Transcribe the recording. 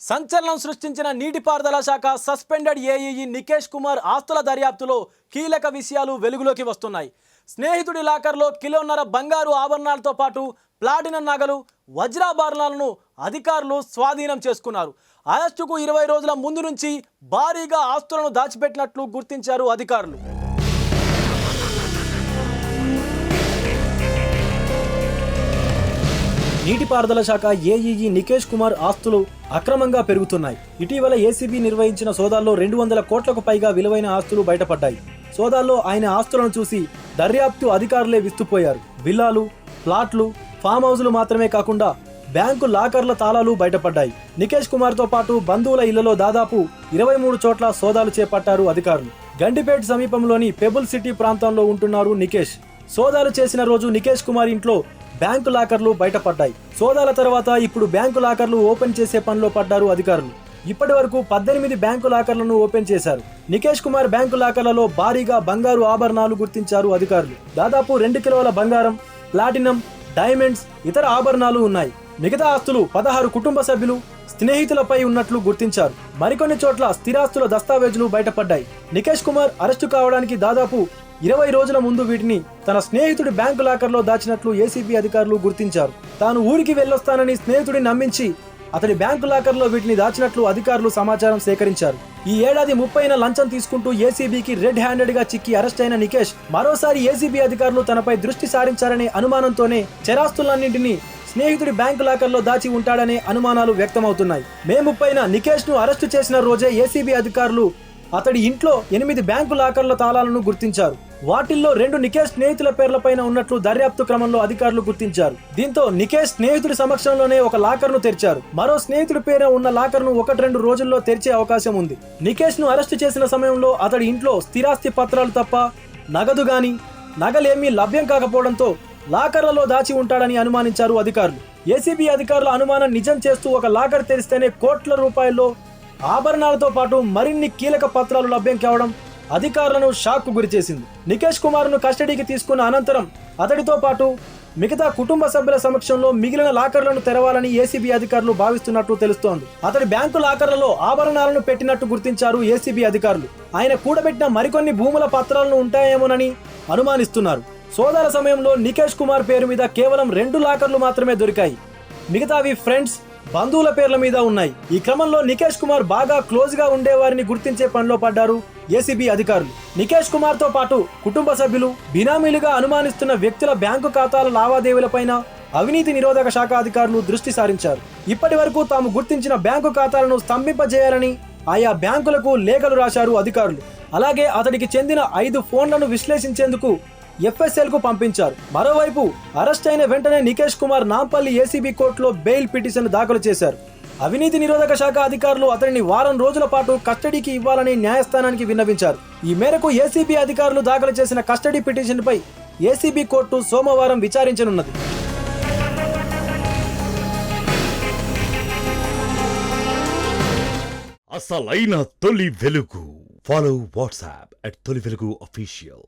సంచలనం సృష్టించిన నీటిపారుదల శాఖ సస్పెండెడ్ ఏఈఈ నికేష్ కుమార్ ఆస్తుల దర్యాప్తులో కీలక విషయాలు వెలుగులోకి వస్తున్నాయి. స్నేహితుడి లాకర్లో కిలోన్నర బంగారు ఆభరణాలతో పాటు ప్లాటినం నగలు, వజ్రాభరణాలను అధికారులు స్వాధీనం చేసుకున్నారు. అరెస్టుకు 20 రోజుల ముందు నుంచి భారీగా ఆస్తులను దాచిపెట్టినట్లు గుర్తించారు అధికారులు. నీటిపారుదల శాఖ ఏఈఈ నికేష్ కుమార్ ఆస్తులు అక్రమంగా పెరుగుతున్నాయి. ఇటీవల ఏసీబీ నిర్వహించిన సోదాల్లో 200 కోట్లకు పైగా విలువైన ఆస్తులు బయటపడ్డాయి. సోదాల్లో ఆయన ఆస్తులను చూసి దర్యాప్తు అధికారులే విస్తుపోయారు. విల్లాలు, ప్లాట్లు, ఫామ్ హౌజులు మాత్రమే కాకుండా బ్యాంకు లాకర్ల తాళాలు బయటపడ్డాయి. నికేష్ కుమార్ తో పాటు బంధువుల ఇళ్లలో దాదాపు 23 చోట్ల సోదాలు చేపట్టారు అధికారులు. గండిపేట్ సమీపంలోని పెబుల్ సిటీ ప్రాంతంలో ఉంటున్నారు నికేష్. సోదాలు చేసిన రోజు నికేష్ కుమార్ ఇంట్లో బ్యాంకు లాకర్లు బయటపడ్డాయి. సోదాల తర్వాత ఇప్పుడు బ్యాంకు లాకర్లు ఓపెన్ చేసే పనిలో పడ్డారు అధికారులు. ఇప్పటి వరకు 18 బ్యాంకు లాకర్లను ఓపెన్ చేశారు. నికేష్ కుమార్ బ్యాంకు లాకర్లలో భారీగా బంగారు ఆభరణాలు గుర్తించారు అధికారులు. దాదాపు 2 కిలోల బంగారం, ప్లాటినం, డైమండ్స్, ఇతర ఆభరణాలు ఉన్నాయి. మిగతా ఆస్తులు 16 కుటుంబ సభ్యులు, స్నేహితులపై ఉన్నట్లు గుర్తించారు. మరికొన్ని చోట్ల స్థిరాస్తుల దస్తావేజులు బయటపడ్డాయి. నికేష్ కుమార్ అరెస్టు కావడానికి దాదాపు 20 రోజుల ముందు వీటిని తన స్నేహితుడి బ్యాంకు లాకర్లో దాచినట్లు ఏసీబీ అధికారులు గుర్తించారు. తాను ఊరికి వెళ్ళొస్తానని స్నేహితుడిని నమ్మించి అతడి బ్యాంకు లాకర్లో వీటిని దాచినట్లు అధికారులు సమాచారం సేకరించారు. ఈ ఏడాది 30న లంచం తీసుకుంటూ ఏసీబీకి రెడ్ హ్యాండెడ్ గా చిక్కి అరెస్ట్ అయిన నికేష్ మరోసారి ఏసీబీ అధికారులు తనపై దృష్టి సారించారనే అనుమానంతోనే చరాస్తులన్నింటినీ స్నేహితుడి బ్యాంకు లాకర్లో దాచి ఉంటాడనే అనుమానాలు వ్యక్తమవుతున్నాయి. మే 30న నికేష్ ను అరెస్టు చేసిన రోజే ఏసీబీ అధికారులు అతడి ఇంట్లో 8 బ్యాంకు లాకర్ల తాళాలను గుర్తించారు. వాటిల్లో 2 నికేష్ స్నేహితుల పేర్లపైన ఉన్నట్లు దర్యాప్తు క్రమంలో అధికారులు గుర్తించారు. దీంతో నికేష్ స్నేహితుడి సమక్షంలోనే ఒక లాకర్ను తెరిచారు. మరో స్నేహితుడి పేర ఉన్న లాకర్ను 1-2 రోజుల్లో తెరిచే అవకాశం ఉంది. నికేష్ ను అరెస్టు చేసిన సమయంలో అతడి ఇంట్లో స్థిరాస్తి పత్రాలు తప్ప నగదు గాని, నగలేమీ లభ్యం కాకపోవడంతో లాకర్లలో దాచి ఉంటాడని అనుమానించారు అధికారులు. ఏసీబీ అధికారుల అనుమానం నిజం చేస్తూ ఒక లాకర్ తెరిస్తేనే కోట్ల రూపాయల్లో ఆభరణాలతో పాటు మరిన్ని కీలక పత్రాలు లభ్యం కావడం అధికారులను షాక్ కు గురిచేసింది. నికేష్ కుమార్ ను కస్టడీకి తీసుకున్న అనంతరం అతడితో పాటు మిగతా కుటుంబ సభ్యుల సమక్షంలో మిగిలిన లాకర్లను తెరవాలని ఏసీబీ అధికారులు భావిస్తున్నట్లు తెలుస్తోంది. అతడి బ్యాంకు లాకర్లలో ఆభరణాలను పెట్టినట్టు గుర్తించారు ఏసీబీ అధికారులు. ఆయన కూడబెట్టిన మరికొన్ని భూముల పత్రాలను ఉంటాయేమోనని అనుమానిస్తున్నారు. సోదాల సమయంలో నికేష్ కుమార్ పేరు మీద కేవలం 2 లాకర్లు మాత్రమే దొరికాయి. మిగతావి ఫ్రెండ్స్, బంధువుల పేర్ల మీద ఉన్నాయి. ఈ క్రమంలో నికేష్ కుమార్ బాగా క్లోజ్ గా ఉండేవారిని గుర్తించే పనిలో పడ్డారు ఏసీబీ అధికారులు. నికేష్ కుమార్ తో పాటు కుటుంబ సభ్యులు, బినామీలుగా అనుమానిస్తున్న వ్యక్తుల బ్యాంకు ఖాతాల లావాదేవీలపైన అవినీతి నిరోధక శాఖ అధికారులు దృష్టి సారించారు. ఇప్పటి వరకు తాము గుర్తించిన బ్యాంకు ఖాతాలను స్తంభింపజేయాలని ఆయా బ్యాంకులకు లేఖలు రాశారు అధికారులు. అలాగే అతడికి చెందిన 5 ఫోన్లను విశ్లేషించేందుకు ఎఫ్ఎస్ఎల్ కు పంపించారు. మరోవైపు అరెస్ట్ అయిన వెంటనే నికేష్ కుమార్ నాంపల్లి ఏసీబీ కోర్టులో బెయిల్ పిటిషన్ దాఖలు చేశారు. అవినీతి నిరోధక శాఖ అధికారులు అతడిని వారం రోజుల పాటు కస్టడీకి ఇవ్వాలని న్యాయస్థానానికి విన్నవించారు. ఈ మేరకు ఏసీబీ అధికారులు దాఖలు చేసిన కస్టడీ పిటిషన్ పై ఏసీబీ కోర్టు సోమవారం విచారించనున్నది. అసలైన తొలి వెలుగు. ఫాలో వాట్సాప్ @తొలి వెలుగు official.